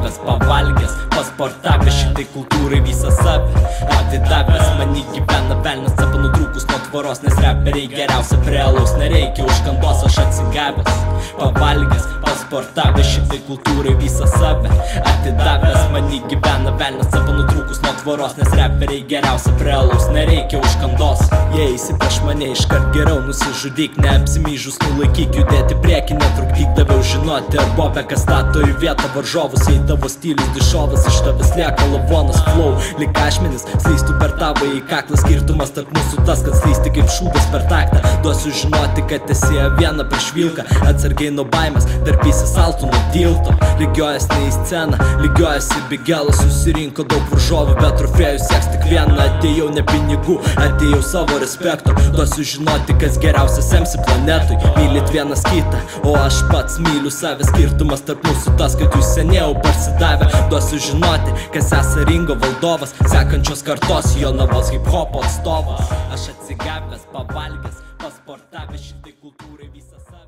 atsigavęs, pavalgęs, pasportavęs šitai kultūrai visą save atidavęs. Mani gyvena velnas, cepa nutrūkus nuo tvoros, nes reperiai geriausia prie alaus nereikia užkandos. Aš atsigavęs, pavalgęs, pasportavęs šitai kultūrai visą save atidavęs. Mani gyvena velnas, cepa nutrūkus nuo tvoros, nes reperiai geriausia prie alaus nereikia užkandos. Jei eisi prieš mane iškart geriau nusižudyk, neapsimyžus nulaikyk, judėti prieki netrukdyk. Daviau žinoti ar bobė, kas stato į vietą varžovus, jei tavo stilius dišovas, iš tavęs lieka lavonas flow lyg ašmenis, slystų per tavo į kaklą. Skirtumas tarp mūsų tas, kad slysti kaip šūdas per taktą. Duosiu žinoti, kad esi viena prieš vilką, atsargiai nuo baimės, tarpysi saltų nuo tilto. Lygiuojas ne į sceną, lygiuojasi bigelas, susirinko daug varžovų, bet trofėjų sieks tik vieną. Atėjau ne pinigų, atėjau savo respekto. Duosiu žinoti, kas geriausias MC planetui, mylit vienas kitą, o aš pats myliu save. Skirtumas tarp mūsų tas, kad jūs seniau parsidavę. Duosiu žinoti, kas esa ringo valdovas, sekančios kartos Jonavos hip-hopo atstovas. Aš atsigavęs, pavalgęs, pasportavęs šitai kultūrai visą save.